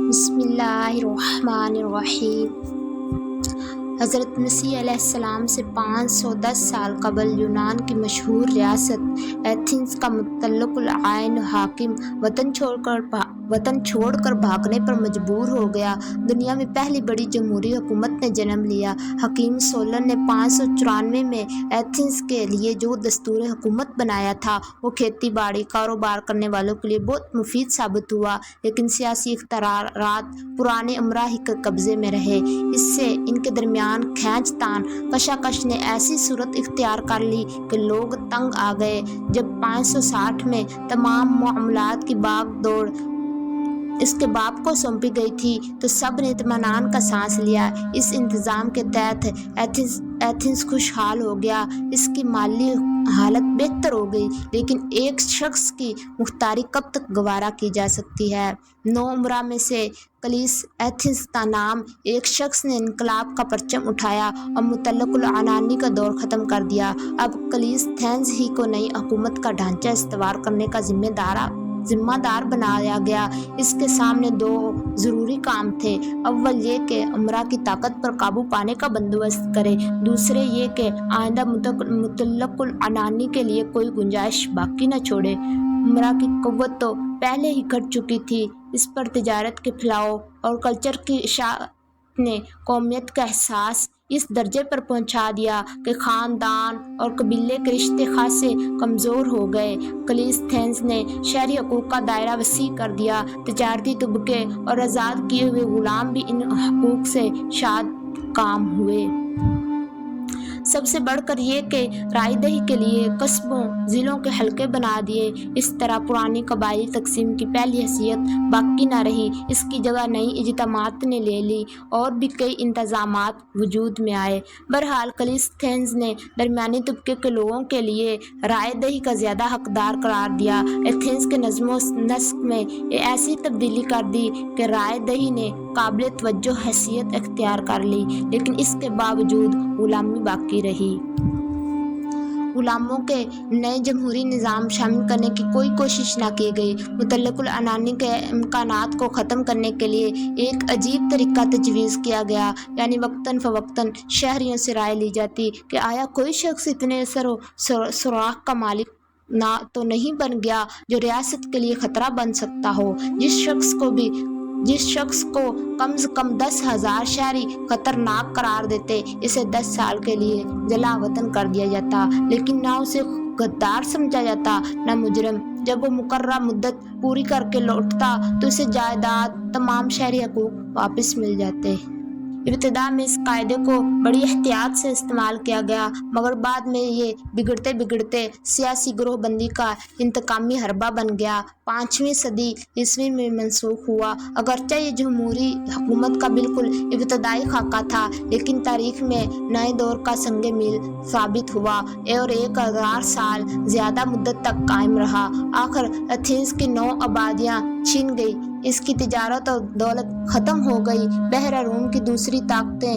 بسم اللہ الرحمن الرحیم۔ حضرت مسیح علیہ السلام سے 510 سال قبل یونان کی مشہور ریاست ایتھنز کا مطلق العین حاکم وطن چھوڑ کر بھاگنے پر مجبور ہو گیا۔ دنیا میں پہلی بڑی جمہوری حکومت نے جنم لیا۔ حکیم سولن نے 594 میں ایتھنز کے لیے جو دستور حکومت بنایا تھا وہ کھیتی باڑی کاروبار کرنے والوں کے لیے بہت مفید ثابت ہوا، لیکن سیاسی اختیارات پرانے امراء ہی کے قبضے میں رہے۔ اس سے ان کے درمیان کھینچ تان کشاکش نے ایسی صورت اختیار کر لی کہ لوگ تنگ آ گئے۔ جب 560 میں تمام معاملات کی باغ دوڑ اس کے باپ کو سونپی گئی تھی تو سب نے اطمینان کا سانس لیا۔ اس انتظام کے تحت ایتھنز خوشحال ہو گیا، اس کی مالی حالت بہتر ہو گئی، لیکن ایک شخص کی مختاری کب تک گوارا کی جا سکتی ہے؟ 9 امراء میں سے کلیس ایتھنز نام ایک شخص نے انقلاب کا پرچم اٹھایا اور مطلق العنانی کا دور ختم کر دیا۔ اب کلیس ایتھنز ہی کو نئی حکومت کا ڈھانچہ استوار کرنے کا ذمہ دار بنایا گیا۔ اس کے سامنے 2 ضروری کام تھے۔ اول یہ کہ امراء کی طاقت پر قابو پانے کا بندوبست کرے، دوسرے یہ کہ آئندہ مطلق العنانی کے لیے کوئی گنجائش باقی نہ چھوڑے۔ امراء کی قوت تو پہلے ہی گھٹ چکی تھی، اس پر تجارت کے پھیلاؤ اور کلچر کی اشاعت نے قومیت کا احساس اس درجے پر پہنچا دیا کہ خاندان اور قبیلے کے رشتے خاصے کمزور ہو گئے۔ کلیس ایتھنز نے شہری حقوق کا دائرہ وسیع کر دیا۔ تجارتی طبقے اور آزاد کیے ہوئے غلام بھی ان حقوق سے شاد کام ہوئے۔ سب سے بڑھ کر یہ کہ رائے دہی کے لیے قصبوں ضلعوں کے حلقے بنا دیے۔ اس طرح پرانی قبائلی تقسیم کی پہلی حیثیت باقی نہ رہی، اس کی جگہ نئی اجتماعات نے لے لی اور بھی کئی انتظامات وجود میں آئے۔ بہرحال کلیس ایتھنز نے درمیانی طبقے کے لوگوں کے لیے رائے دہی کا زیادہ حقدار قرار دیا۔ ایتھنز کے نظم و نسق میں ایسی تبدیلی کر دی کہ رائے دہی نے قابل توجہ حیثیت اختیار کر لی، لیکن اس کے باوجود غلامی باقی رہی۔ غلاموں کے نئے جمہوری نظام شامل کرنے کی کوئی کوشش نہ کی گئی۔ مطلق العنانی کے امکانات کو ختم کرنے کے لیے ایک عجیب طریقہ تجویز کیا گیا، یعنی وقتاً فوقتاً شہریوں سے رائے لی جاتی کہ آیا کوئی شخص اتنے اثر و سراغ کا مالک تو نہیں بن گیا جو ریاست کے لیے خطرہ بن سکتا ہو۔ جس شخص کو کم از کم 10,000 شہری خطرناک قرار دیتے، اسے 10 سال کے لیے جلا وطن کر دیا جاتا، لیکن نہ اسے غدار سمجھا جاتا نہ مجرم۔ جب وہ مقررہ مدت پوری کر کے لوٹتا تو اسے جائیداد تمام شہری حقوق واپس مل جاتے۔ ابتدا میں اس قاعدے کو بڑی احتیاط سے استعمال کیا گیا، مگر بعد میں یہ بگڑتے سیاسی گروہ بندی کا انتقامی حربہ بن گیا۔ 5ویں صدی عیسوی میں منسوخ ہوا۔ اگرچہ یہ جمہوری حکومت کا بالکل ابتدائی خاکہ تھا، لیکن تاریخ میں نئے دور کا سنگ میل ثابت ہوا اور 1000 سال زیادہ مدت تک قائم رہا۔ آخر ایتھنز کی 9 آبادیاں چھن گئی، اس کی تجارت اور دولت ختم ہو گئی۔ بحر روم کی دوسری طاقتیں